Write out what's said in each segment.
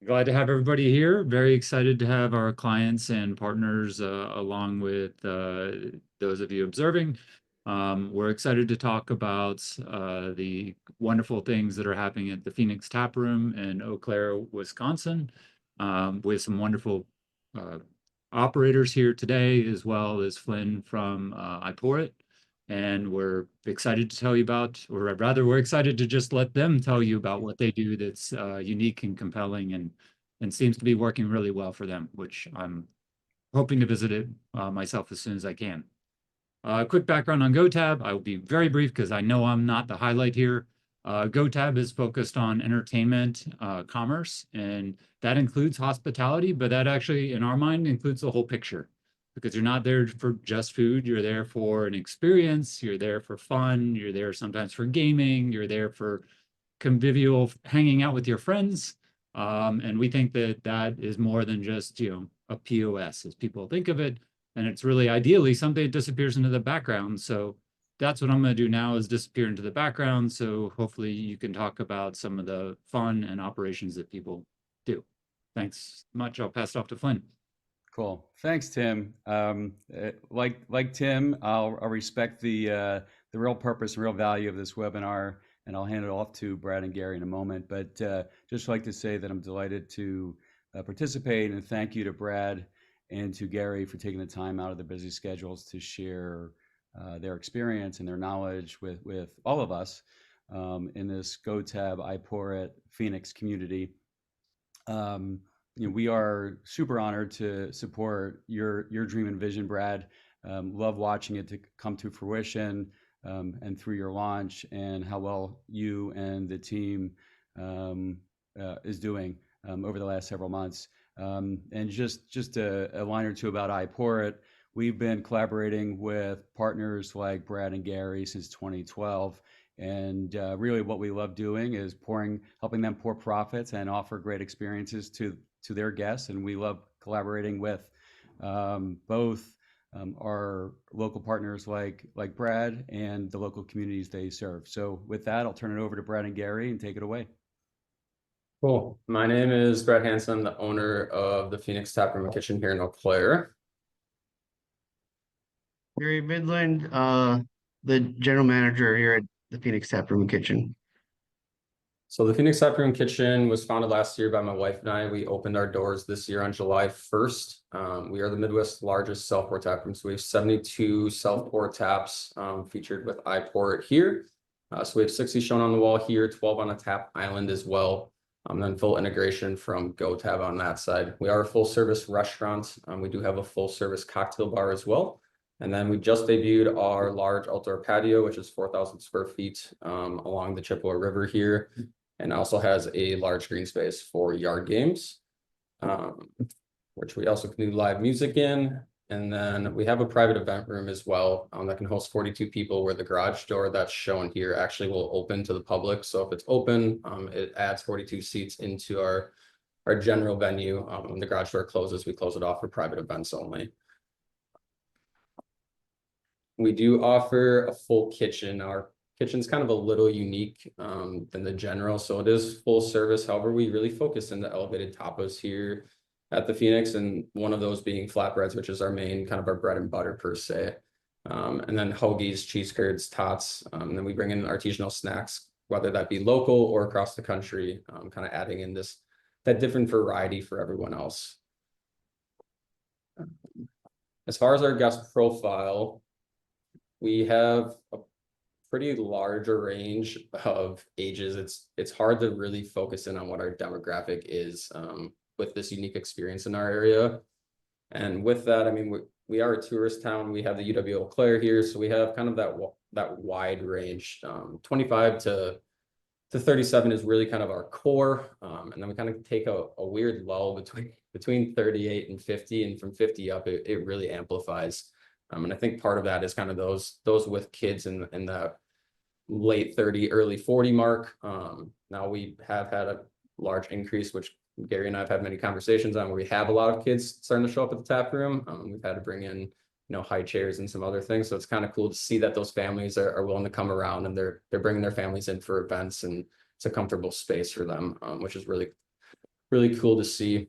Glad to have everybody here. Very excited to have our clients and partners along with those of you observing. We're excited to talk about the wonderful things that are happening at the Phoenix Taproom in Eau Claire, Wisconsin, with some wonderful uh, operators here today, as well as Flynn from iPourIt. And we're excited to tell you about, or rather, we're excited to just let them tell you about what they do that's unique and compelling and seems to be working really well for them, which I'm hoping to visit it myself as soon as I can. Quick background on GoTab. I will be very brief because I know I'm not the highlight here. GoTab is focused on entertainment, commerce, and that includes hospitality, but that actually, in our mind, includes the whole picture because you're not there for just food. You're there for an experience. You're there for fun. You're there sometimes for gaming. You're there for convivial hanging out with your friends. And we think that that is more than just, a POS as people think of it. And it's really ideally something that disappears into the background. So that's what I'm going to do now is disappear into the background. So hopefully you can talk about some of the fun and operations that people do. Thanks much. I'll pass it off to Flynn. Cool. Thanks, Tim. Like Tim, I'll respect the real purpose and real value of this webinar, and I'll hand it off to Brad and Gary in a moment. But just like to say that I'm delighted to participate, and thank you to Brad and to Gary for taking the time out of their busy schedules to share their experience and their knowledge with all of us in this GoTab iPourIt Phoenix community. We are super honored to support your dream and vision, Brad. Love watching it to come to fruition, and through your launch and how well you and the team is doing over the last several months. And just a line or two about iPourIt. We've been collaborating with partners like Brad and Gary since 2012. And really what we love doing is helping them pour profits and offer great experiences to their guests. And we love collaborating with both our local partners like Brad and the local communities they serve. So with that, I'll turn it over to Brad and Gary and take it away. Cool. My name is Brad Hansen, the owner of the Phoenix Taproom Kitchen here in Eau Claire. Gary Midland, the general manager here at the Phoenix Taproom Kitchen. So the Phoenix Taproom Kitchen was founded last year by my wife and I. We opened our doors this year on July 1st. We are the Midwest's largest self-pour tap room. So we have 72 self-pour taps featured with iPourIt here. So we have 60 shown on the wall here, 12 on a tap island as well. Then full integration from GoTab on that side. We are a full service restaurant. We do have a full service cocktail bar as well. And then we just debuted our large outdoor patio, which is 4,000 square feet along the Chippewa River here, and also has a large green space for yard games, which we also can do live music in. And then we have a private event room as well that can host 42 people, where the garage door that's shown here actually will open to the public. So if it's open, it adds 42 seats into our general venue. When the garage door closes, we close it off for private events only. We do offer a full kitchen. Our kitchen's kind of a little unique than the general, so it is full service. However, we really focus in the elevated tapas here at the Phoenix, and one of those being flatbreads, which is our main kind of our bread and butter per se. And then hoagies, cheese curds, tots, and then we bring in artisanal snacks, whether that be local or across the country, kind of adding in that different variety for everyone else. As far as our guest profile, we have a pretty large range of ages. It's hard to really focus in on what our demographic is with this unique experience in our area. And with that, I mean, we are a tourist town. We have the UW Eau Claire here, so we have kind of that wide range. 25 to 37 is really kind of our core, and then we kind of take a weird lull between 38 and 50, and from 50 up, it really amplifies. And I think part of that is kind of those with kids in the late 30, early 40 mark. Now we have had a large increase, which Gary and I have had many conversations on, where we have a lot of kids starting to show up at the tap room. We've had to bring in, high chairs and some other things. So it's kind of cool to see that those families are willing to come around, and they're bringing their families in for events, and it's a comfortable space for them, which is really really cool to see.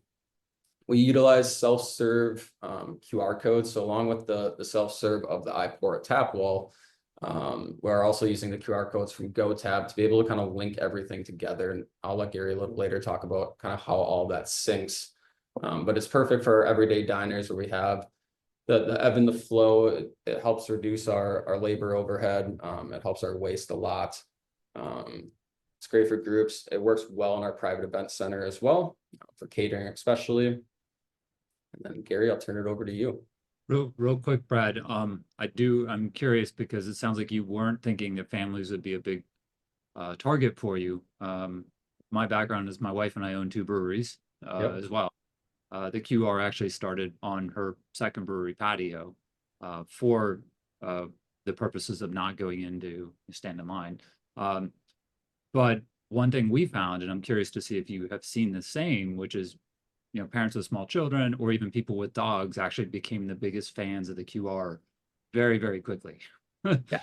We utilize self-serve QR codes. So along with the self-serve of the iPourIt tap wall, we're also using the QR codes from GoTab to be able to kind of link everything together. And I'll let Gary a little later talk about kind of how all that syncs. But it's perfect for everyday diners where we have the ebb and the flow. It helps reduce our labor overhead. It helps our waste a lot. It's great for groups. It works well in our private event center as well, for catering especially. And then Gary, I'll turn it over to you. Real quick, Brad. I'm curious because it sounds like you weren't thinking that families would be a big target for you. My background is my wife and I own 2 breweries Yep. as well. The QR actually started on her second brewery patio for the purposes of not going in to stand in line. But one thing we found, and I'm curious to see if you have seen the same, which is, parents with small children or even people with dogs actually became the biggest fans of the QR very, very quickly. Yeah.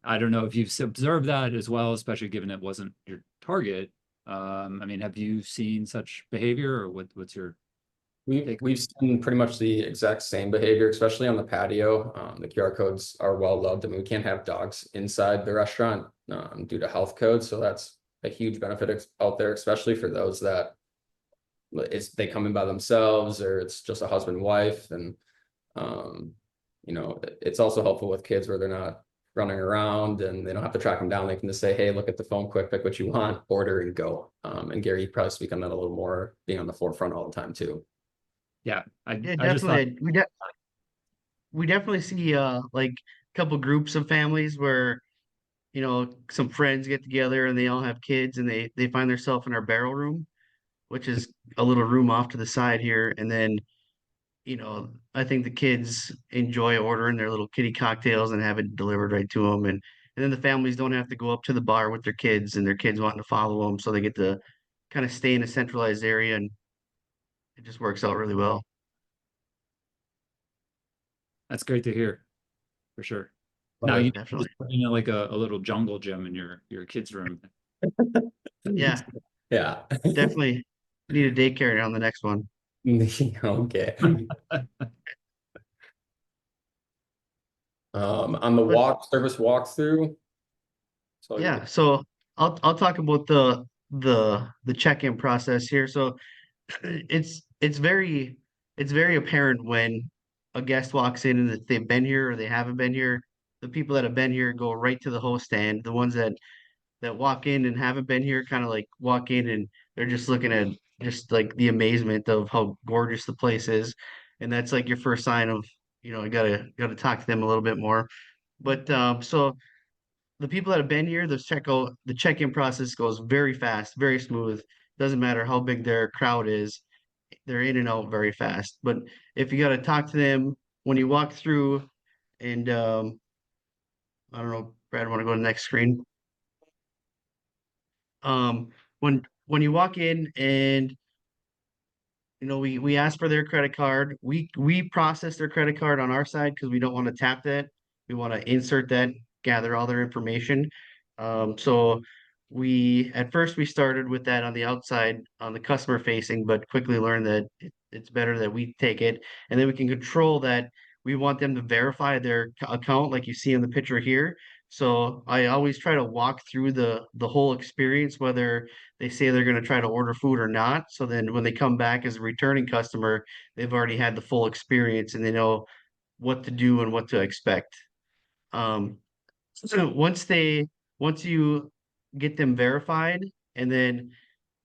I don't know if you've observed that as well, especially given it wasn't your target. I mean, have you seen such behavior, or what's your take? We've seen pretty much the exact same behavior, especially on the patio. The QR codes are well loved. I mean, we can't have dogs inside the restaurant due to health codes, so that's a huge benefit out there, especially for those that they come in by themselves or it's just a husband and wife. And it's also helpful with kids where they're not running around and they don't have to track them down. They can just say, hey, look at the phone quick, pick what you want, order and go. And Gary, you probably speak on that a little more, being on the forefront all the time too. Yeah, Yeah, I just thought, definitely. We definitely see like a couple groups of families where, some friends get together and they all have kids and they find themselves in our barrel room, which is a little room off to the side here. And then, I think the kids enjoy ordering their little kitty cocktails and have it delivered right to them. And then the families don't have to go up to the bar with their kids and their kids wanting to follow them. So they get to kind of stay in a centralized area, and it just works out really well. that's great to hear, for sure. Love Now it. you Definitely. just put like a little jungle gym in your kids' room. Yeah, Yeah. definitely need a daycare on the next one. Okay. On the But service walkthrough. So yeah, so I'll talk about the check-in process here. So it's very apparent when a guest walks in and that they've been here or they haven't been here. The people that have been here go right to the host stand. The ones that walk in and haven't been here kind of like walk in and they're just looking at just like the amazement of how gorgeous the place is. And that's like your first sign of, you gotta talk to them a little bit more. But so the people that have been here, the check-in process goes very fast, very smooth. Doesn't matter how big their crowd is, they're in and out very fast. But if you got to talk to them when you walk through, and I don't know, Brad, want to go to the next screen? When you walk in and we ask for their credit card. We process their credit card on our side because we don't want to tap that. We want to insert that, gather all their information. So we at first we started with that on the outside on the customer facing, but quickly learned that it's better that we take it, and then we can control that. We want them to verify their account, like you see in the picture here. So I always try to walk through the whole experience, whether they say they're going to try to order food or not. So then when they come back as a returning customer, they've already had the full experience and they know what to do and what to expect. So once you get them verified, and then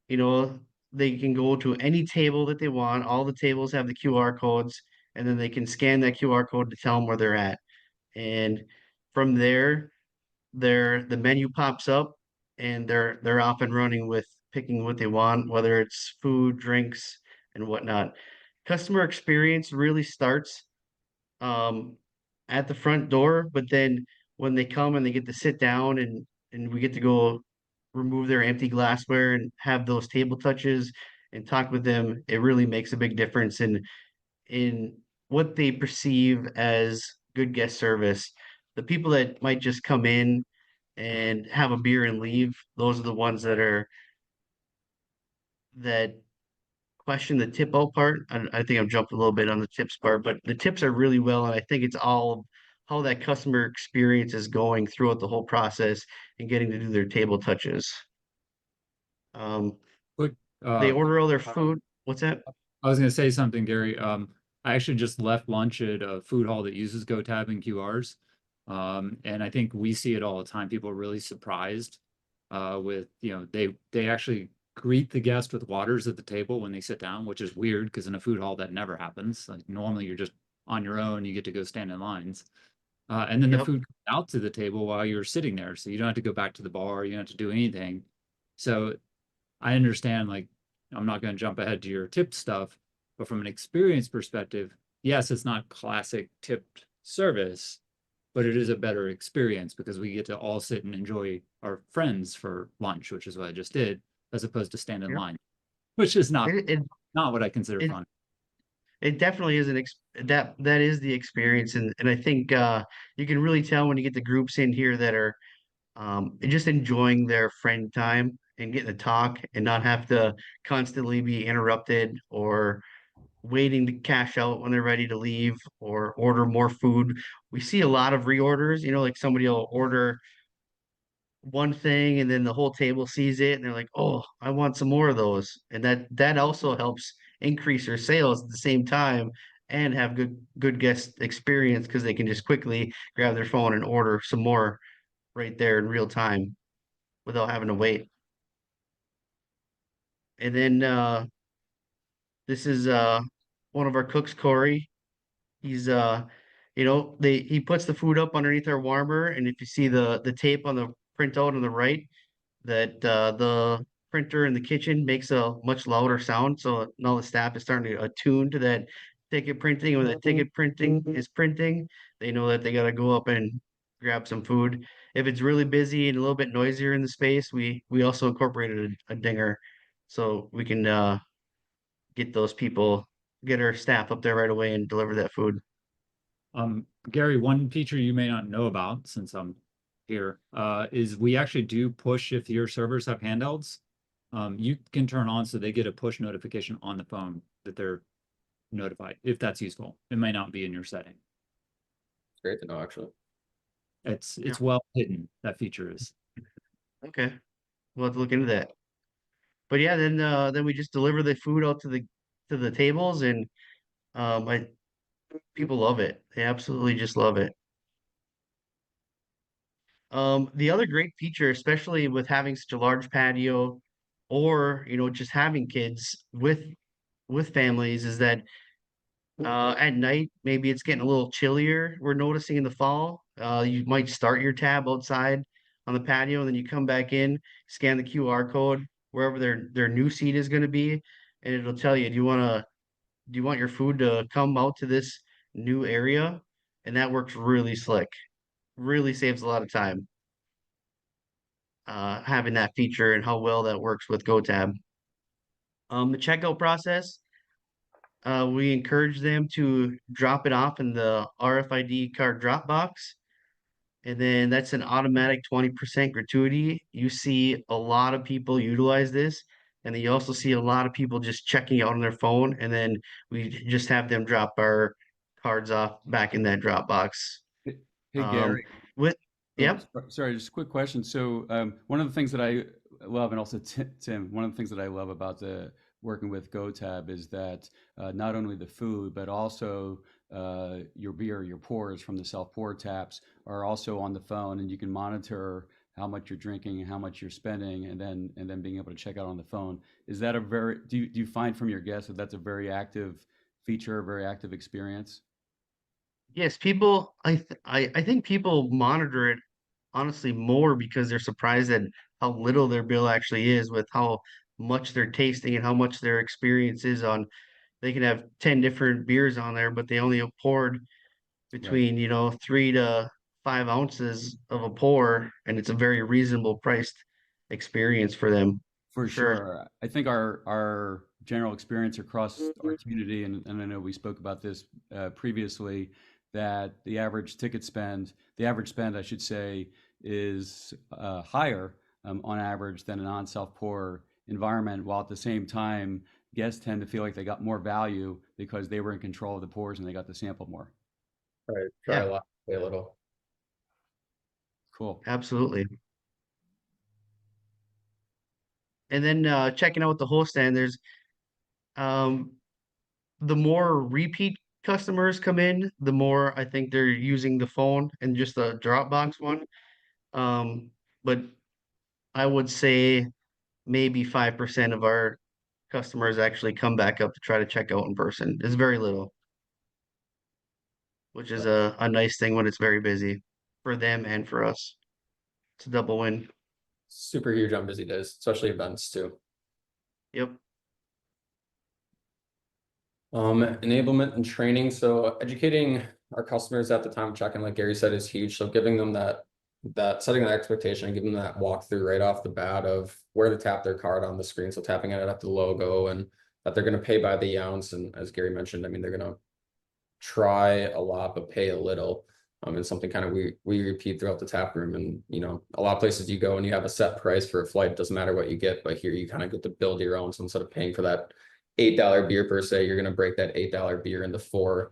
you know they can go to any table that they want. All the tables have the QR codes, and then they can scan that QR code to tell them where they're at. And from there, the menu pops up and they're off and running with picking what they want, whether it's food, drinks, and whatnot. Customer experience really starts um at the front door, but then when they come and they get to sit down and we get to go remove their empty glassware and have those table touches and talk with them, it really makes a big difference in what they perceive as good guest service. The people that might just come in and have a beer and leave, those are the ones that question the tip out part. I think I've jumped a little bit on the tips part, but the tips are really well, and I think it's all how that customer experience is going throughout the whole process and getting to do their table touches. Quick, They uh, order all their food. What's that? I was gonna say something, Gary. I actually just left lunch at a food hall that uses GoTab and QRs. And I think we see it all the time. People are really surprised with, they actually greet the guest with waters at the table when they sit down, which is weird because in a food hall that never happens. Like normally you're just on your own, you get to go stand in lines. And then the Yep. food comes out to the table while you're sitting there. So you don't have to go back to the bar, you don't have to do anything. So I understand, like, I'm not going to jump ahead to your tip stuff, but from an experience perspective, yes, it's not classic tipped service, but it is a better experience because we get to all sit and enjoy our friends for lunch, which is what I just did, as opposed to stand in Yep. line, which is not It, it, not what I consider it, fun. it definitely is that is the experience, and I think you can really tell when you get the groups in here that are just enjoying their friend time and getting to talk and not have to constantly be interrupted or waiting to cash out when they're ready to leave or order more food. We see a lot of reorders, like somebody will order one thing and then the whole table sees it and they're like, "Oh, I want some more of those." And that also helps increase their sales at the same time and have good guest experience because they can just quickly grab their phone and order some more right there in real time without having to wait. And then this is one of our cooks, Corey. He's he puts the food up underneath our warmer, and if you see the tape on the printout on the right, that the printer in the kitchen makes a much louder sound. So now the staff is starting to attune to that ticket printing. When the ticket printing is printing, they know that they got to go up and grab some food. If it's really busy and a little bit noisier in the space, we also incorporated a dinger so we can get those people, get our staff up there right away and deliver that food. Gary, one feature you may not know about since I'm here, is we actually do push if your servers have handhelds. You can turn on so they get a push notification on the phone that they're notified, if that's useful. It may not be in your setting. It's great to know, actually. It's well hidden, that feature is. Okay, we'll have to look into that. But yeah, then we just deliver the food out to the tables, and I people love it. They absolutely just love it. The other great feature, especially with having such a large patio, or just having kids with families, is that at night maybe it's getting a little chillier. We're noticing in the fall, you might start your tab outside on the patio, and then you come back in, scan the QR code wherever their new seat is going to be, and it'll tell you, do you want your food to come out to this new area? And that works really slick. Really saves a lot of time. Having that feature and how well that works with GoTab. The checkout process, we encourage them to drop it off in the RFID card drop box. And then that's an automatic 20% gratuity. You see a lot of people utilize this. And then you also see a lot of people just checking out on their phone. And then we just have them drop our cards off back in that drop box. Hey, Um, Gary. with, Oh, yep. sorry, just a quick question. So, one of the things that I love, and also Tim, one of the things that I love about the working with GoTab is that not only the food, but also your beer, your pours from the self pour taps are also on the phone, and you can monitor how much you're drinking and how much you're spending, and then being able to check out on the phone. Is that a very do you find from your guests that that's a very active feature, a very active experience? Yes, people, I think people monitor it honestly more because they're surprised at how little their bill actually is with how much they're tasting and how much their experience is on. They can have 10 different beers on there, but they only have poured Right. between, 3 to 5 ounces of a pour, and it's a very reasonable priced experience for them, for For sure. sure. I think our general experience across our community, and I know we spoke about this previously, that the average spend, I should say, is higher on average than a non-self pour environment, while at the same time, guests tend to feel like they got more value because they were in control of the pours and they got to sample more. Right. Try Yeah. a lot, pay a little. Cool. Absolutely. And then checking out the whole stand, there's um the more repeat customers come in, the more I think they're using the phone and just the Dropbox one. But I would say maybe 5% of our customers actually come back up to try to check out in person. It's very little, which is a nice thing when it's very busy for them and for us. It's a double win. Super huge on busy days, especially events too. Yep. Enablement and training. So educating our customers at the time of check-in, like Gary said, is huge. So giving them that setting that expectation and giving them that walkthrough right off the bat of where to tap their card on the screen. So tapping it at the logo, and that they're going to pay by the ounce. And as Gary mentioned, I mean, they're going to try a lot, but pay a little. And something kind of we repeat throughout the tap room. And, you know, a lot of places you go and you have a set price for a flight, it doesn't matter what you get, but here you kind of get to build your own. So instead of paying for that $8 beer per se, you're going to break that $8 beer into four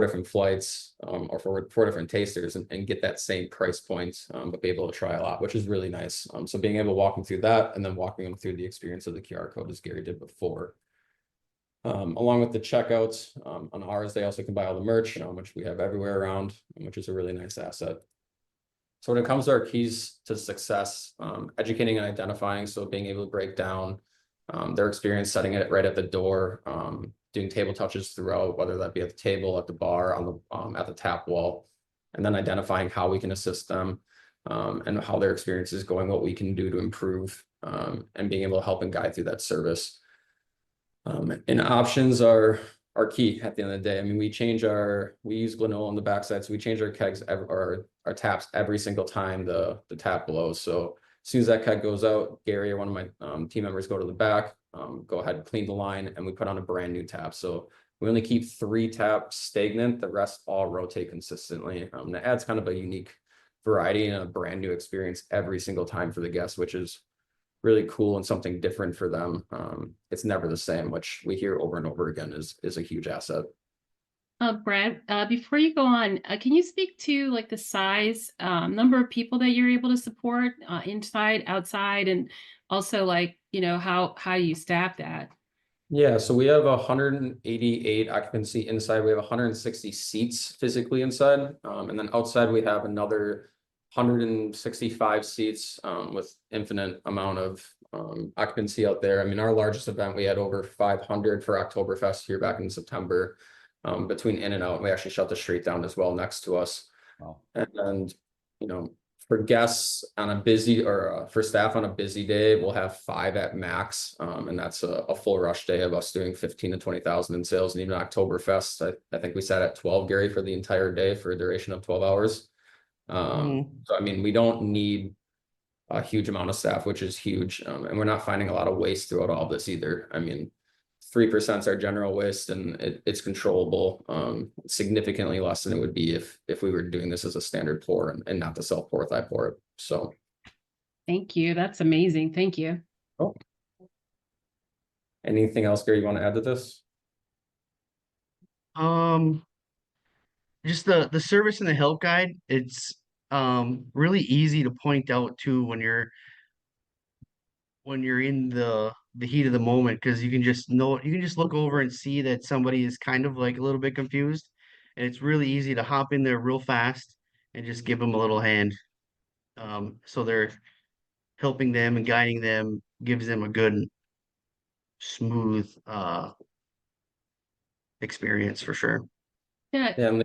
different flights, or four different tasters, and get that same price point, but be able to try a lot, which is really nice. So being able to walk them through that, and then walking them through the experience of the QR code, as Gary did before. Along with the checkouts, on ours, they also can buy all the merch, which we have everywhere around, which is a really nice asset. So when it comes to our keys to success, educating and identifying, so being able to break down their experience, setting it right at the door, doing table touches throughout, whether that be at the table, at the bar, on the at the tap wall, and then identifying how we can assist them, and how their experience is going, what we can do to improve, and being able to help and guide through that service. And options are key at the end of the day. I mean, we use Glenola on the backside, so we change our kegs or our taps every single time the tap blows. So as soon as that keg goes out, Gary or one of my team members go to the back, go ahead and clean the line, and we put on a brand new tap. So we only keep 3 taps stagnant, the rest all rotate consistently. That adds kind of a unique variety and a brand new experience every single time for the guests, which is really cool and something different for them. It's never the same, which we hear over and over again is a huge asset. Brad, before you go on, can you speak to like the size, number of people that you're able to support, inside, outside, and also like, you know, how you staff that? Yeah, so we have 188 occupancy inside. We have 160 seats physically inside. And then outside we have another 165 seats, with infinite amount of occupancy out there. I mean, our largest event, we had over 500 for Oktoberfest here back in September. Between in and out, we actually shut the street down as well next to us. Wow. And you know, for guests on a busy, or for staff on a busy day, we'll have 5 at max. And that's a full rush day of us doing 15 to 20,000 in sales. And even Oktoberfest, I think we sat at 12, Gary, for the entire day for a duration of 12 hours. So I mean, we don't need a huge amount of staff, which is huge. And we're not finding a lot of waste throughout all this either. I mean, 3% is our general waste, and it's controllable, significantly less than it would be if we were doing this as a standard pour and not the self pour with iPourIt. So Thank you. That's amazing. Thank you. oh, anything else, Gary, you want to add to this? Just the service and the help guide, it's really easy to point out too when you're in the heat of the moment, because you can just look over and see that somebody is kind of like a little bit confused, and it's really easy to hop in there real fast and just give them a little hand. So they're helping them and guiding them, gives them a good smooth experience for sure. Yeah. Yeah,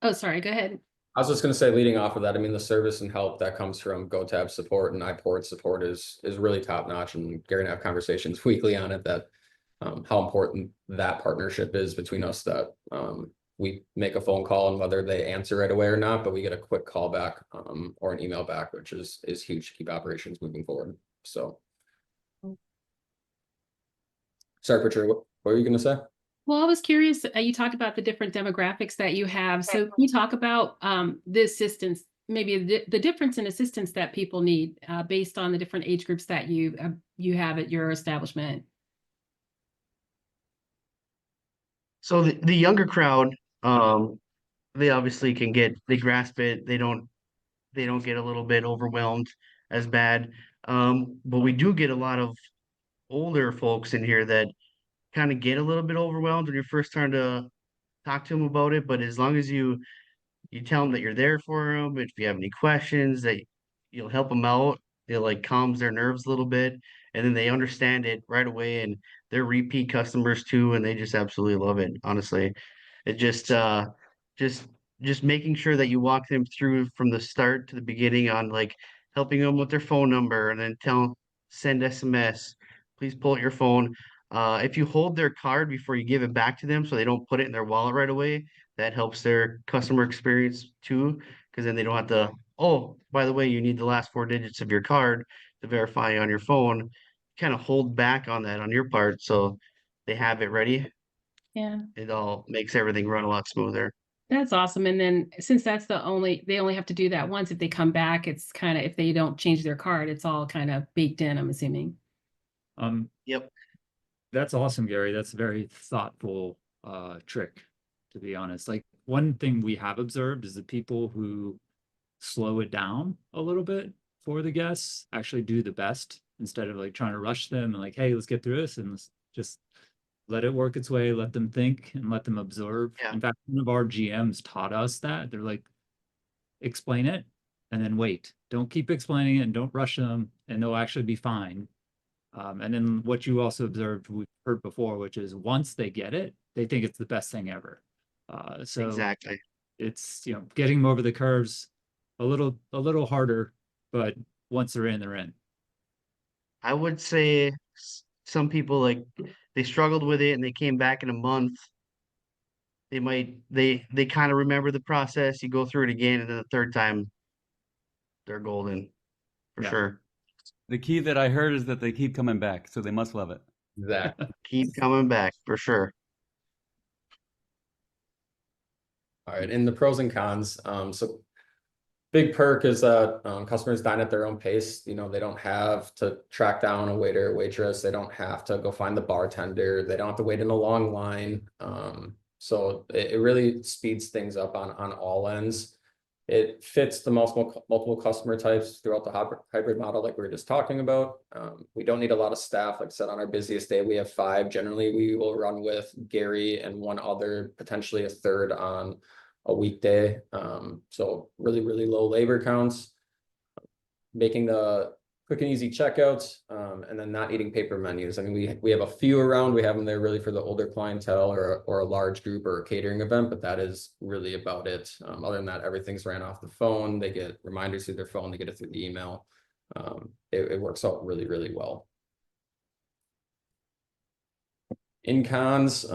Oh, sorry. Go ahead. I was just going to say, leading off of that, I mean, the service and help that comes from GoTab support and iPourIt support is really top notch. And Gary and I have conversations weekly on it, that how important that partnership is between us, that we make a phone call, and whether they answer right away or not, but we get a quick call back, or an email back, which is huge to keep operations moving forward. So sorry, Patricia, what were you going to say? Well, I was curious, you talked about the different demographics that you have. So can you talk about the assistance maybe the difference in assistance that people need based on the different age groups that you have at your establishment. So the younger crowd, they obviously they grasp it. They don't get a little bit overwhelmed as bad. But we do get a lot of older folks in here that kind of get a little bit overwhelmed when you're first trying to talk to them about it. But as long as you tell them that you're there for them, if you have any questions, that you'll help them out, it like calms their nerves a little bit, and then they understand it right away, and they're repeat customers too, and they just absolutely love it. Honestly, it just just making sure that you walk them through from the start to the beginning on like helping them with their phone number, and then send SMS, please pull out your phone. If you hold their card before you give it back to them so they don't put it in their wallet right away, that helps their customer experience too, because then they don't have to, oh, by the way, you need the last four digits of your card to verify on your phone. Kind of hold back on that on your part so they have it ready. Yeah. It all makes everything run a lot smoother. That's awesome. And then since that's they only have to do that once, if they come back, it's kind of, if they don't change their card, it's all kind of baked in, I'm assuming. Yep. That's awesome, Gary. That's a very thoughtful trick, to be honest. Like, one thing we have observed is the people who slow it down a little bit for the guests actually do the best, instead of like trying to rush them and like, hey, let's get through this, and let's just let it work its way, let them think and let them observe. Yeah. In fact, one of our GMs taught us that. They're like, explain it and then wait. Don't keep explaining it and don't rush them, and they'll actually be fine. And then what you also observed, we've heard before, which is once they get it, they think it's the best thing ever. So Exactly. it's, getting them over the curves a little harder, but once they're in, they're in. I would say some people like they struggled with it and they came back in a month. They kind of remember the process. You go through it again, and then the third time they're golden for Yeah. sure. The key that I heard is that they keep coming back, so they must love it. Exactly. Keep coming back for sure. All right, in the pros and cons, so big perk is that customers dine at their own pace. They don't have to track down a waiter or waitress. They don't have to go find the bartender. They don't have to wait in a long line. So it really speeds things up on all ends. It fits the multiple customer types throughout the hybrid model like we were just talking about. We don't need a lot of staff. Like I said, on our busiest day, we have 5. Generally, we will run with Gary and one other, potentially a third on a weekday. So really, really low labor counts, making the quick and easy checkouts, and then not eating paper menus. I mean, we have a few around. We have them there really for the older clientele or a large group or a catering event, but that is really about it. Other than that, everything's ran off the phone. They get reminders through their phone. They get it through the email. It works out really, really well. In cons,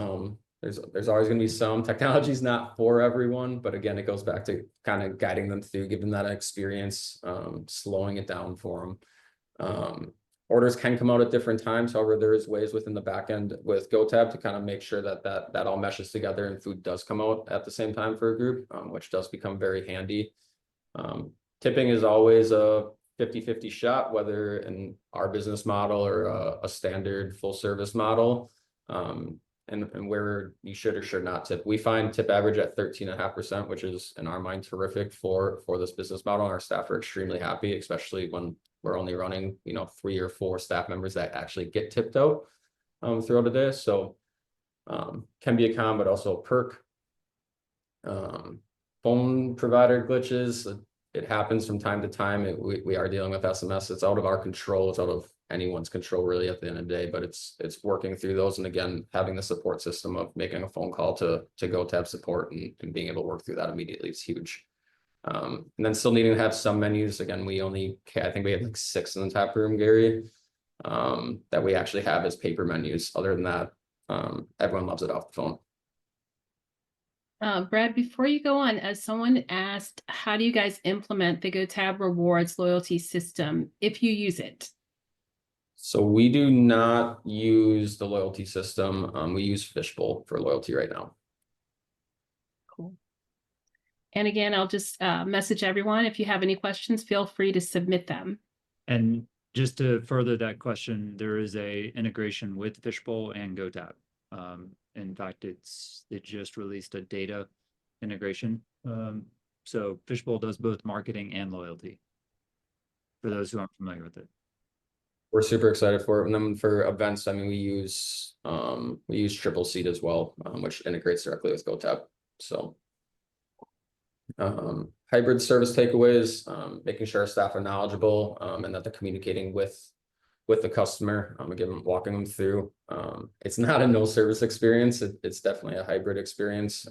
there's always going to be some. Technology's not for everyone, but again, it goes back to kind of guiding them through, giving them that experience, slowing it down for them. Orders can come out at different times. However, there is ways within the back end with GoTab to kind of make sure that all meshes together and food does come out at the same time for a group, which does become very handy. Tipping is always a 50-50 shot, whether in our business model or a standard full service model. And where you should or should not tip. We find tip average at 13.5%, which is in our mind terrific for this business model. And our staff are extremely happy, especially when we're only running 3 or 4 staff members that actually get tipped out throughout the day. So can be a con, but also a perk. Phone provider glitches, it happens from time to time. We are dealing with SMS. It's out of our control. It's out of anyone's control really at the end of the day, but it's working through those. And again, having the support system of making a phone call to GoTab support and being able to work through that immediately is huge. And then still needing to have some menus. Again, I think we have like 6 in the tap room, Gary, that we actually have as paper menus. Other than that, everyone loves it off the phone. Brad, before you go on, as someone asked, how do you guys implement the GoTab rewards loyalty system if you use it? So we do not use the loyalty system. We use Fishbowl for loyalty right now. Cool. And again, I'll just message everyone. If you have any questions, feel free to submit them. And just to further that question, there is a integration with Fishbowl and GoTab. In fact, it just released a data integration. So Fishbowl does both marketing and loyalty, for those who aren't familiar with it. We're super excited for it. And then for events, I mean, we use Triple Seat as well, which integrates directly with GoTab. So hybrid service takeaways, making sure our staff are knowledgeable, and that they're communicating with the customer, again, walking them through. It's not a no service experience. It's definitely a hybrid experience.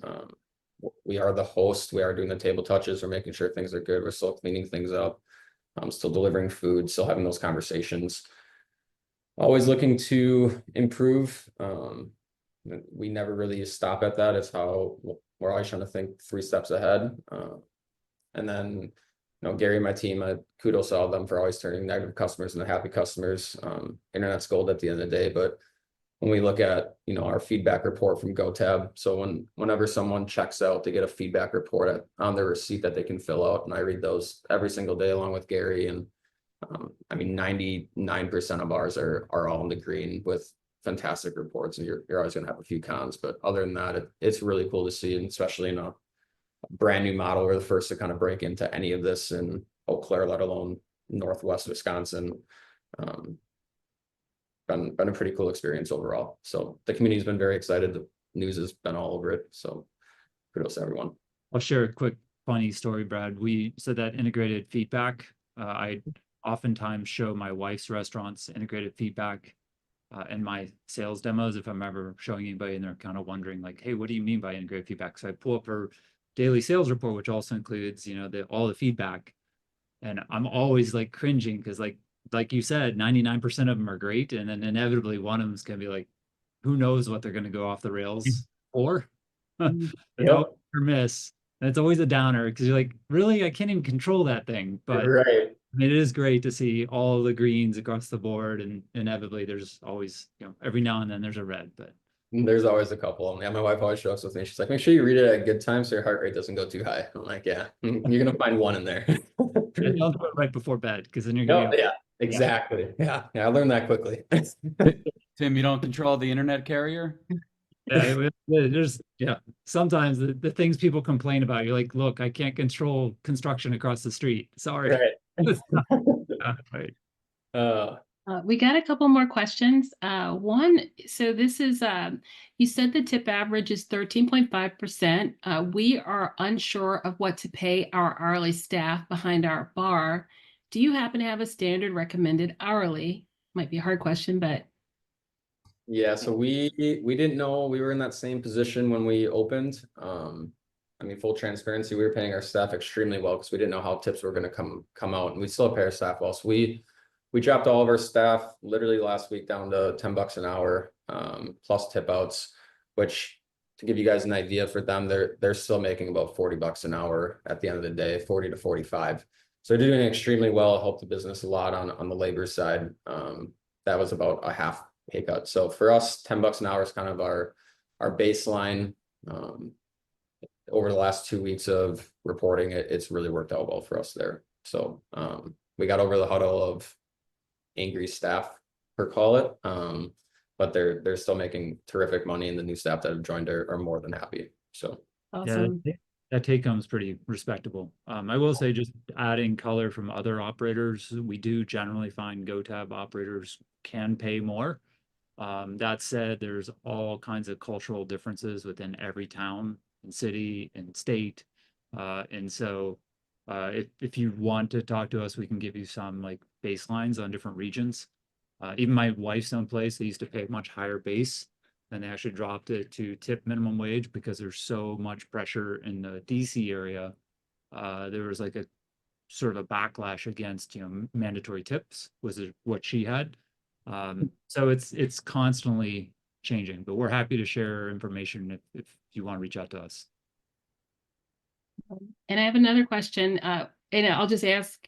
We are the host. We are doing the table touches. We're making sure things are good. We're still cleaning things up. Still delivering food, still having those conversations. Always looking to improve. We never really stop at that. It's how we're always trying to think 3 steps ahead. And then, Gary and my team, kudos to all of them for always turning negative customers into happy customers. Internet's gold at the end of the day, but when we look at, our feedback report from GoTab, so whenever someone checks out, they get a feedback report on their receipt that they can fill out, and I read those every single day along with Gary. And I mean, 99% of ours are all in the green with fantastic reports, and you're always going to have a few cons, but other than that, it's really cool to see, and especially in a brand new model. We're the first to kind of break into any of this in Eau Claire, let alone Northwest Wisconsin. Been a pretty cool experience overall. So the community's been very excited. The news has been all over it. So kudos to everyone. I'll share a quick funny story, Brad. We said that integrated feedback. I oftentimes show my wife's restaurants integrated feedback in my sales demos if I'm ever showing anybody and they're kind of wondering like, hey, what do you mean by integrated feedback? So I pull up her daily sales report, which also includes, all the feedback. And I'm always like cringing because like you said, 99% of them are great. And then inevitably one of them is going to be like, who knows what they're going to go off the rails for? It's always a miss. And it's always a downer because you're like, really, I can't even control that thing. But Right. I mean, it is great to see all the greens across the board, and inevitably there's always, every now and then there's a red, but There's always a couple. Yeah, my wife always shows with me. She's like, make sure you read it at a good time so your heart rate doesn't go too high. I'm like, yeah, you're gonna find one in there. don't do it right before bed because then you're gonna Yeah, exactly. Yeah, I learned that quickly. Tim, you don't control the internet carrier? there's sometimes the things people complain about, you're like, look, I can't control construction across the street. Sorry. Right. Right. We got a couple more questions. One, so this is, you said the tip average is 13.5%. We are unsure of what to pay our hourly staff behind our bar. Do you happen to have a standard recommended hourly? Might be a hard question, but. Yeah, so we didn't know we were in that same position when we opened. I mean, full transparency, we were paying our staff extremely well because we didn't know how tips were going to come out, and we still pay our staff well. So we dropped all of our staff literally last week down to $10 an hour, plus tip outs, which, to give you guys an idea, for them, they're still making about $40 an hour at the end of the day, 40 to 45. So they're doing extremely well. Helped the business a lot on the labor side. That was about a half pay cut. So for us, $10 an hour is kind of our baseline. Over the last 2 weeks of reporting, it's really worked out well for us there. So we got over the huddle of angry staff, per call it, but they're still making terrific money, and the new staff that have joined are more than happy. So Awesome. Yeah, that take home is pretty respectable. I will say, just adding color from other operators, we do generally find GoTab operators can pay more. That said, there's all kinds of cultural differences within every town and city and state. And so if you want to talk to us, we can give you some like baselines on different regions. Even my wife's own place, they used to pay a much higher base, and they actually dropped it to tip minimum wage because there's so much pressure in the DC area. There was like a sort of a backlash against, mandatory tips was what she had. So it's constantly changing, but we're happy to share information if you want to reach out to us. And I have another question, and I'll just ask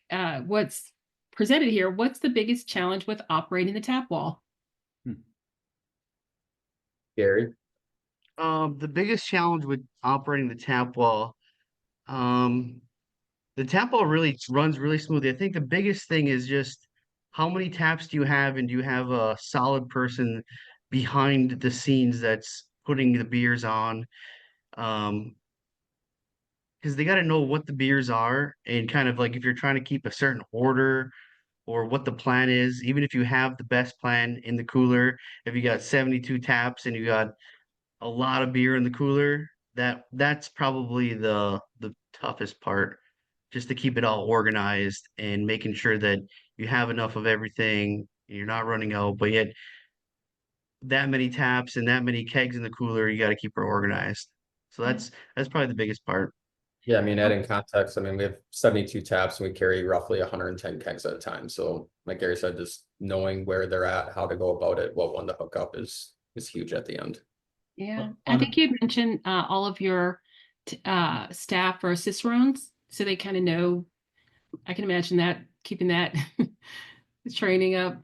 what's presented here. What's the biggest challenge with operating the tap wall? Gary. The biggest challenge with operating the tap wall, The tap ball really runs really smoothly. I think the biggest thing is just how many taps do you have, and do you have a solid person behind the scenes that's putting the beers on? Um, because they got to know what the beers are, and kind of like if you're trying to keep a certain order or what the plan is, even if you have the best plan in the cooler, if you got 72 taps and you got a lot of beer in the cooler, that's probably the toughest part, just to keep it all organized and making sure that you have enough of everything, you're not running out, but yet that many taps and that many kegs in the cooler, you got to keep it organized. So Yeah. that's probably the biggest part. Yeah, I mean, adding context, I mean, we have 72 taps and we carry roughly 110 kegs at a time. So like Gary said, just knowing where they're at, how to go about it, what one to hook up is huge at the end. Yeah, I On think you mentioned all of your staff are cicerones, so they kind of know. I can imagine that keeping that training up.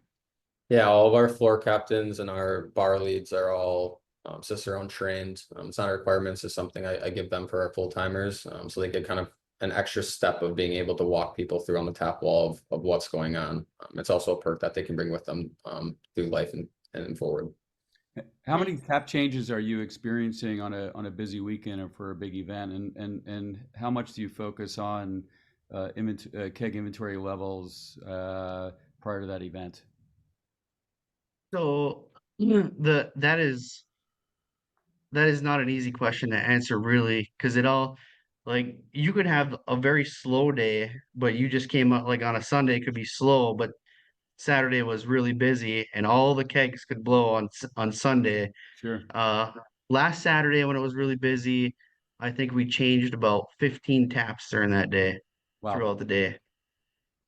Yeah, all of our floor captains and our bar leads are all Cicerone trained. It's not a requirement, it's just something I give them for our full timers. So they get kind of an extra step of being able to walk people through on the tap wall of what's going on. It's also a perk that they can bring with them through life and forward. How many tap changes are you experiencing on a busy weekend or for a big event, and how much do you focus on keg inventory levels prior to that event? So that is not an easy question to answer really, because it all, like, you could have a very slow day, but you just came up like on a Sunday, it could be slow, but Saturday was really busy and all the kegs could blow on Sunday. Sure. Uh, Last Saturday when it was really busy, I think we changed about 15 taps during that day, Wow. throughout the day.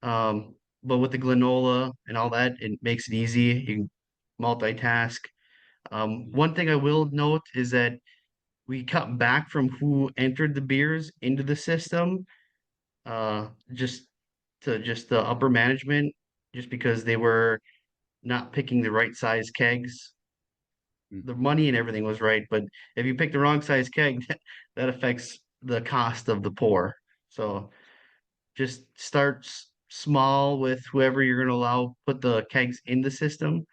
But with the granola and all that, it makes it easy. You can multitask. One thing I will note is that we cut back from who entered the beers into the system, just to just the upper management, just because they were not picking the right size kegs. Mm. The money and everything was right, but if you pick the wrong size keg, that affects the cost of the pour. So just start small with whoever you're going to allow put the kegs in the system.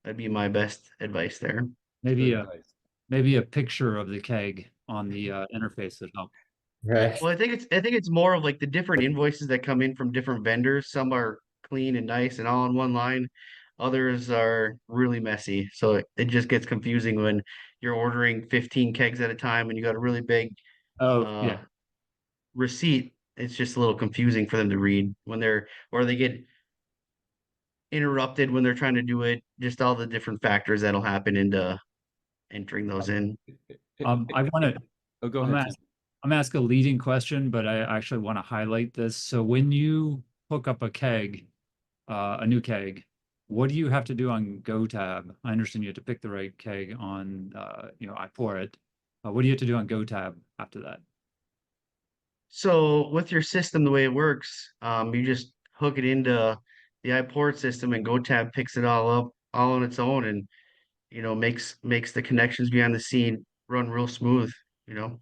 That'd be my best advice there. Maybe Good a advice. maybe a picture of the keg on the interface would help. Right. Well, I think it's more of like the different invoices that come in from different vendors. Some are clean and nice and all in one line. Others are really messy. So it just gets confusing when you're ordering 15 kegs at a time and you got a really big Oh, uh yeah. receipt. It's just a little confusing for them to read when they get interrupted when they're trying to do it. Just all the different factors that'll happen into entering those in. I want to Oh, go I'm ahead, ask, Tim. I'm ask a leading question, but I actually want to highlight this. So when you hook up a keg, a new keg, what do you have to do on GoTab? I understand you have to pick the right keg on, iPourIt. What do you have to do on GoTab after that? So with your system, the way it works, you just hook it into the iPort system, and GoTab picks it all up all on its own, and makes the connections behind the scene run real smooth. You know.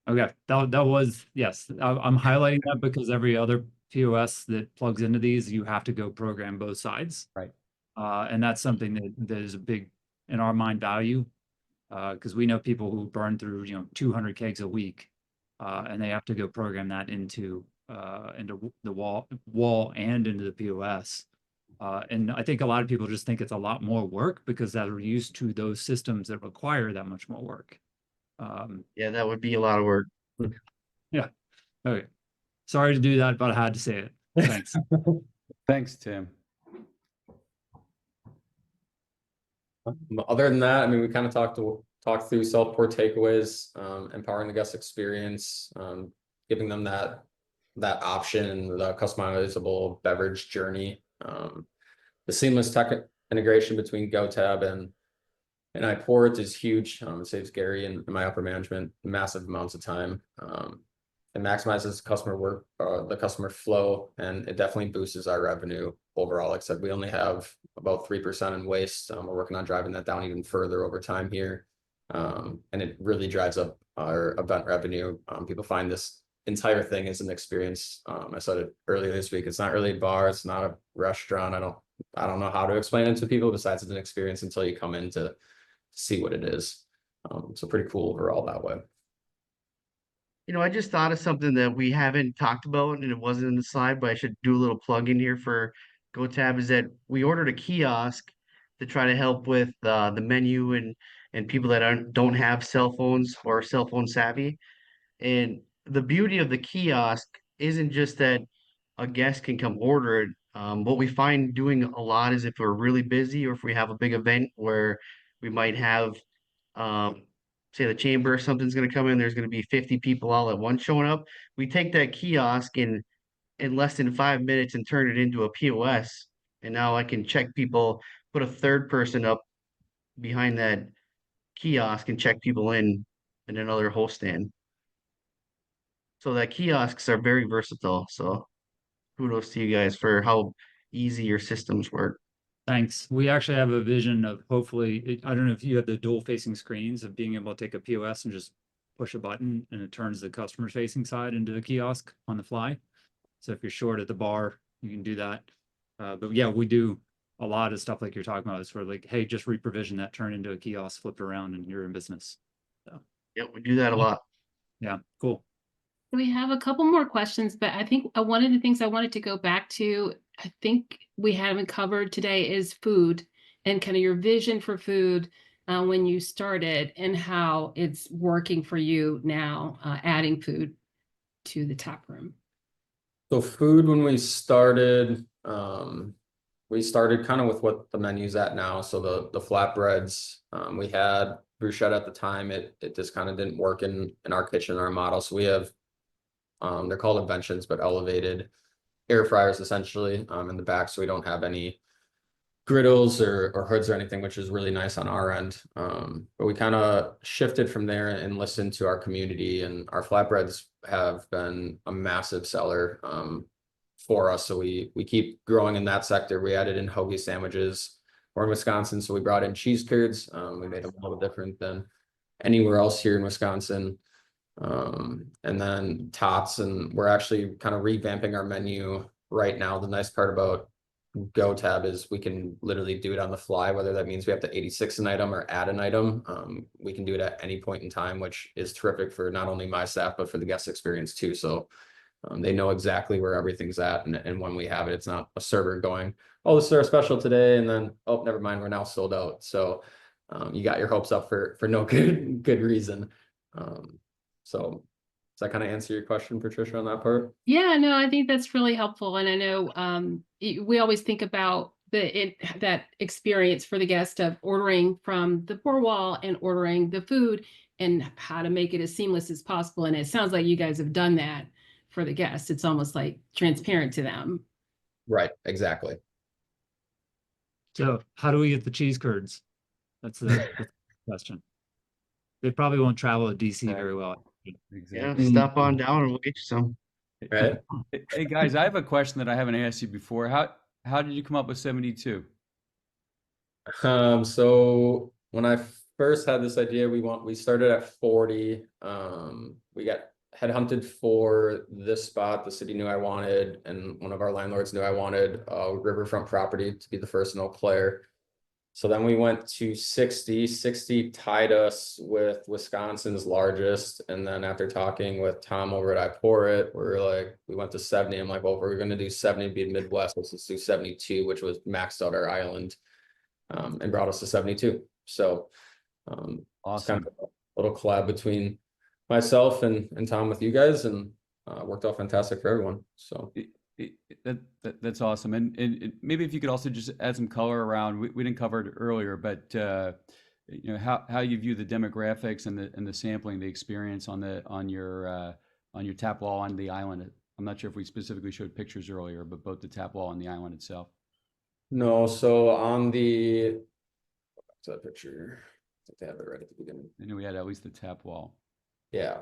Okay, that was, yes. I'm highlighting that because every other POS that plugs into these, you have to go program both sides. Right. And that's something that is a big, in our mind, value. Because we know people who burn through 200 kegs a week, and they have to go program that into the wall and into the POS. And I think a lot of people just think it's a lot more work because they're used to those systems that require that much more work. Yeah, that would be a lot of work. Yeah. Okay. Sorry to do that, but I had to say it. Thanks. Thanks, Tim. Other than that, I mean, we kind of talked through self-pour takeaways, empowering the guest experience, giving them that option, the customizable beverage journey, the seamless tech integration between GoTab and iPourIt is huge. It saves Gary and my upper management massive amounts of time. It maximizes the customer flow, and it definitely boosts our revenue overall. Like I said, we only have about 3% in waste. We're working on driving that down even further over time here. And it really drives up our event revenue. People find this entire thing is an experience. I said it earlier this week. It's not really a bar. It's not a restaurant. I don't know how to explain it to people besides it's an experience until you come in to see what it is. So pretty cool overall that way. I just thought of something that we haven't talked about and it wasn't in the slide, but I should do a little plug in here for GoTab is that we ordered a kiosk to try to help with the menu and people that don't have cell phones or cell phone savvy. And the beauty of the kiosk isn't just that a guest can come order it. What we find doing a lot is if we're really busy or if we have a big event where we might have um, say the chamber or something's going to come in, there's going to be 50 people all at once showing up. We take that kiosk in less than 5 minutes and turn it into a POS. And now I can check people, put a third person up behind that kiosk and check people in another host stand. So that kiosks are very versatile. So kudos to you guys for how easy your systems work. Thanks. We actually have a vision of hopefully, I don't know if you have the dual facing screens of being able to take a POS and just push a button and it turns the customer facing side into the kiosk on the fly. So if you're short at the bar, you can do that. But yeah, we do a lot of stuff like you're talking about. It's sort of like, hey, just reprovision that, turn into a kiosk, flip around, and you're in business. So Yeah, we do that a lot. yeah, cool. We have a couple more questions, but I think one of the things I wanted to go back to, I think we haven't covered today, is food and kind of your vision for food when you started and how it's working for you now, adding food to the tap room. So food, when we started kind of with what the menu's at now. So the flatbreads, we had bruschetta at the time. It just kind of didn't work in our kitchen, our model. So we have, they're called inventions, but elevated air fryers essentially in the back. So we don't have any griddles or hoods or anything, which is really nice on our end. But we kind of shifted from there and listened to our community, and our flatbreads have been a massive seller for us. So we keep growing in that sector. We added in hoagie sandwiches. We're in Wisconsin, so we brought in cheese curds. We made them a little different than anywhere else here in Wisconsin. And then tots, and we're actually kind of revamping our menu right now. The nice part about GoTab is we can literally do it on the fly, whether that means we have to 86 an item or add an item. We can do it at any point in time, which is terrific for not only my staff, but for the guest experience too. So they know exactly where everything's at. And when we have it, it's not a server going, oh, this is our special today. And then, oh, never mind, we're now sold out. So you got your hopes up for no good reason. So does that kind of answer your question, Patricia, on that part? Yeah, no, I think that's really helpful. And I know we always think about that experience for the guest of ordering from the pour wall and ordering the food and how to make it as seamless as possible. And it sounds like you guys have done that for the guests. It's almost like transparent to them. Right, exactly. So how do we get the cheese curds? That's the question. They probably won't travel to DC very well. Yeah, stop on down and we'll get you some. Right. Hey guys, I have a question that I haven't asked you before. How did you come up with 72? So when I first had this idea, we started at 40. We got headhunted for this spot. The city knew I wanted, and one of our landlords knew I wanted a riverfront property to be the first in Eau Claire. So then we went to 60. 60 tied us with Wisconsin's largest. And then after talking with Tom over at iPourIt, we went to 70. I'm like, well, if we're going to do 70, be Midwest, let's just do 72, which was maxed out our island, and brought us to 72. So Awesome. it's kind of a little collab between myself and Tom with you guys, and worked out fantastic for everyone. So That's awesome. And maybe if you could also just add some color around, we didn't cover it earlier, but how you view the demographics and the sampling, the experience on your tap wall on the island. I'm not sure if we specifically showed pictures earlier, but both the tap wall and the island itself. no, so on that picture, I think they have it right at the beginning. I knew we had at least the tap wall. Yeah,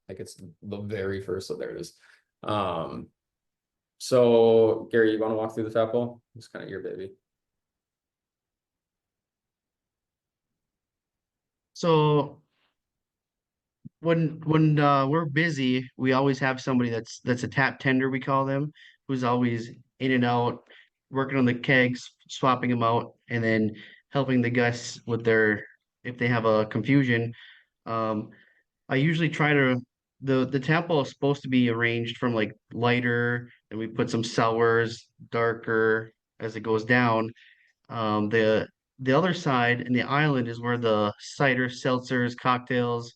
like it's the very first, so there it is. So Gary, you want to walk through the tap wall? It's kind of your baby. So when we're busy, we always have somebody that's a tap tender, we call them, who's always in and out, working on the kegs, swapping them out, and then helping the guests with their if they have a confusion. Um, I usually try to the tap ball is supposed to be arranged from like lighter, and we put some sours, darker as it goes down. The other side and the island is where the cider, seltzers, cocktails,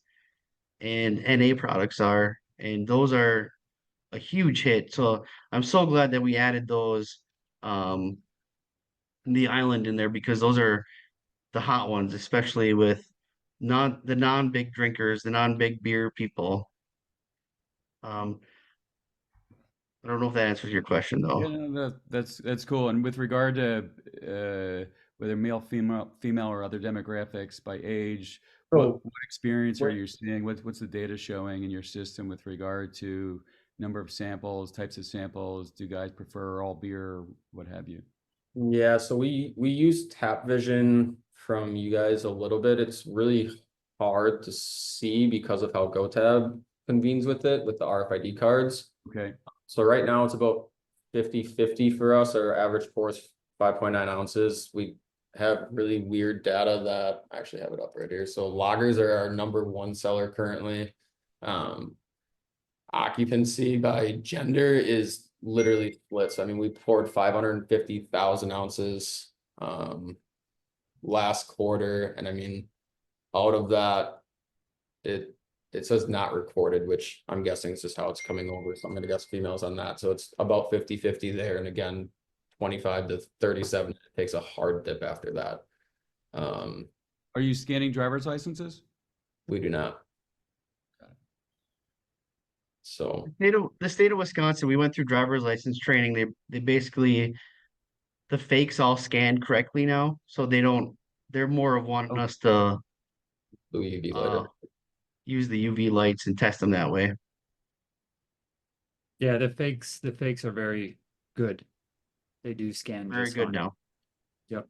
and NA products are, and those are a huge hit. So I'm so glad that we added those um the island in there because those are the hot ones, especially with non big drinkers, the non big beer people. Um, I don't know if that answers your question though. Yeah, no, that's cool. And with regard to whether male, female, or other demographics by age, So what experience are what- you seeing? What's the data showing in your system with regard to number of samples, types of samples? Do guys prefer all beer, what have you? Yeah, so we use Tap Vision from you guys a little bit. It's really hard to see because of how GoTab convenes with it with the RFID cards. Okay. So right now it's about 50-50 for us. Our average pour is 5.9 ounces. We have really weird data that I actually have it up right here. So lagers are our #1 seller currently. Occupancy by gender is literally split. So I mean, we poured 550,000 ounces last quarter, and I mean, out of that, it says not recorded, which I'm guessing is just how it's coming over. So I'm gonna guess females on that. So it's about 50-50 there. And again, 25 to 37, it takes a hard dip after that. Are you scanning driver's licenses? We do not. So The state of Wisconsin, we went through driver's license training. They basically the fakes all scanned correctly now, so they're more of wanting Oh. us to the UV uh later. use the UV lights and test them that way. Yeah, the fakes are very good. They do scan Very just good fine. now. Yep.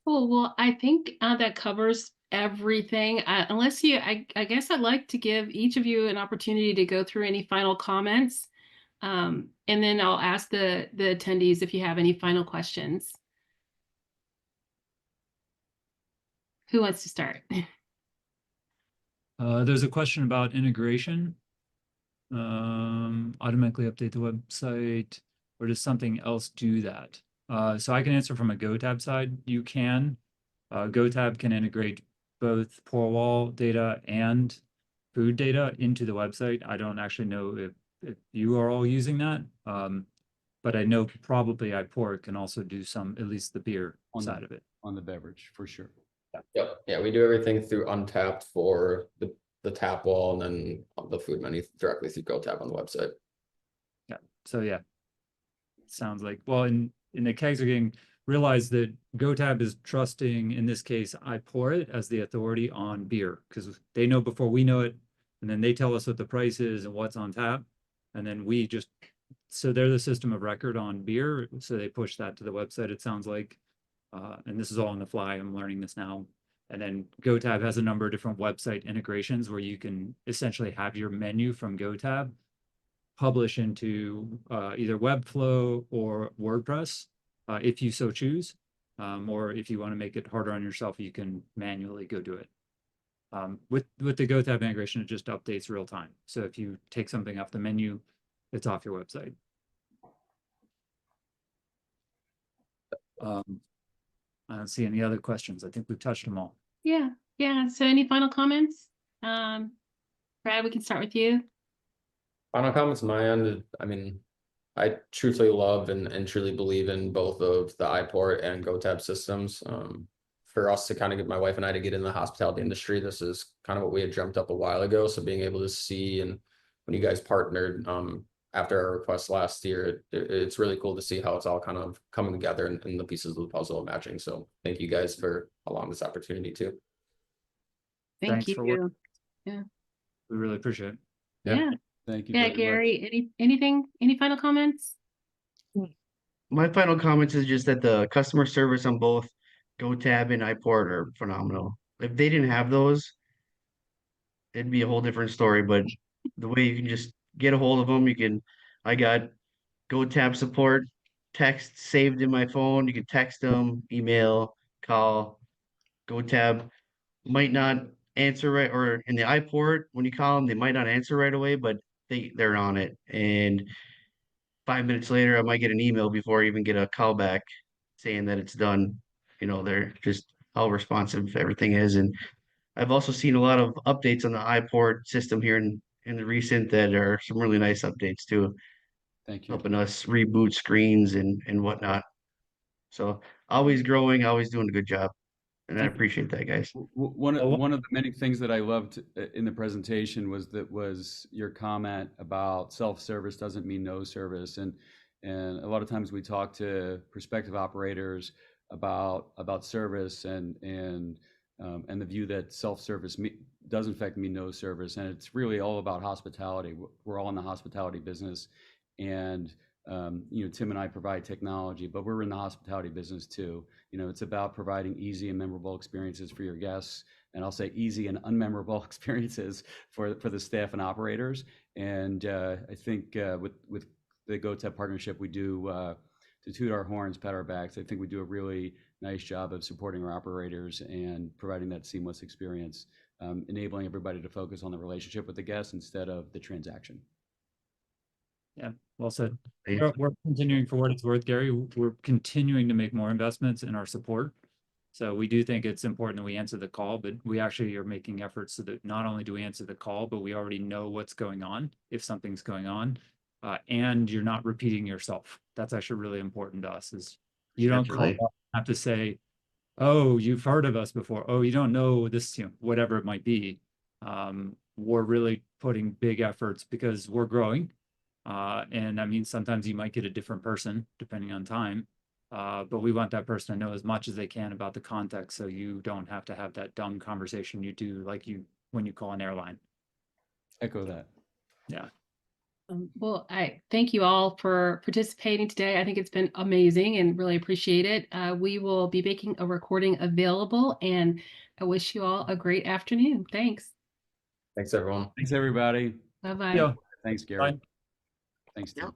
Cool. Well, I think that covers everything. Unless I guess I'd like to give each of you an opportunity to go through any final comments. And then I'll ask the attendees if you have any final questions. Who wants to start? There's a question about integration. Automatically update the website, or does something else do that? So I can answer from a GoTab side. You can. GoTab can integrate both pour wall data and food data into the website. I don't actually know if you are all using that. But I know probably iPourIt can also do some, at least the beer side of it. On the beverage, for sure. Yep. Yeah, we do everything through Untapped for the tap wall, and then the food menu directly through GoTab on the website. Yeah. So yeah, sounds like, well, in the kegs are getting realize that GoTab is trusting, in this case, iPourIt as the authority on beer, because they know before we know it, and then they tell us what the price is and what's on tap, and then we just, so they're the system of record on beer, so they push that to the website, it sounds like. And this is all on the fly, I'm learning this now. And then GoTab has a number of different website integrations where you can essentially have your menu from GoTab publish into either Webflow or WordPress, if you so choose. Or if you want to make it harder on yourself, you can manually go do it. With the GoTab integration, it just updates real time. So if you take something off the menu, it's off your website. I don't see any other questions. I think we've touched them all. Yeah. So any final comments? Brad, we can start with you. Final comments on my end. I mean, I truthfully love and truly believe in both of the iPourIt and GoTab systems. For us to kind of get my wife and I to get in the hospitality industry, this is kind of what we had dreamt up a while ago. So being able to see, and when you guys partnered after our request last year, it's really cool to see how it's all kind of coming together and the pieces of the puzzle are matching. So thank you guys for allowing this opportunity too. Thank Thanks for you. We really appreciate it. Yeah. Thank you. Yeah, very much. Gary, any final comments? My final comments is just that the customer service on both GoTab and iPourIt are phenomenal. If they didn't have those, it'd be a whole different story. But the way you can just get a hold of them, I got GoTab support text saved in my phone. You can text them, email, call. GoTab might not answer right, or in the iPourIt, when you call them, they might not answer right away, but they're on it. And 5 minutes later, I might get an email before I even get a call back saying that it's done. They're just how responsive everything is. And I've also seen a lot of updates on the iPourIt system here in the recent that are some really nice updates too, Thank you. helping us reboot screens and whatnot. So always growing, always doing a good job. And I appreciate that, guys. One Well, one of the many things that I loved in the presentation was your comment about self-service doesn't mean no service, and a lot of times we talk to prospective operators about service and the view that self-service does in fact mean no service, and it's really all about hospitality. We're all in the hospitality business, and Tim and I provide technology, but we're in the hospitality business too. It's about providing easy and memorable experiences for your guests, and I'll say easy and unmemorable experiences for the staff and operators. And I think with the GoTab partnership, we do to toot our horns, pat our backs. I think we do a really nice job of supporting our operators and providing that seamless experience, enabling everybody to focus on the relationship with the guests instead of the transaction. Yeah, well said. Thanks. We're continuing for what it's worth, Gary. We're continuing to make more investments in our support. So we do think it's important that we answer the call, but we actually are making efforts so that not only do we answer the call, but we already know what's going on, if something's going on, and you're not repeating yourself. That's actually really important to us, is you don't call Definitely. up and have to say, oh, you've heard of us before. Oh, you don't know this, whatever it might be. We're really putting big efforts because we're growing. And I mean, sometimes you might get a different person depending on time. But we want that person to know as much as they can about the context, so you don't have to have that dumb conversation you do when you call an airline. Echo that. Yeah. Well, I thank you all for participating today. I think it's been amazing and really appreciate it. We will be making a recording available, and I wish you all a great afternoon. Thanks. Thanks, everyone. Thanks, everybody. Bye-bye. Yeah. Thanks, Gary. Bye. Thanks, Tim.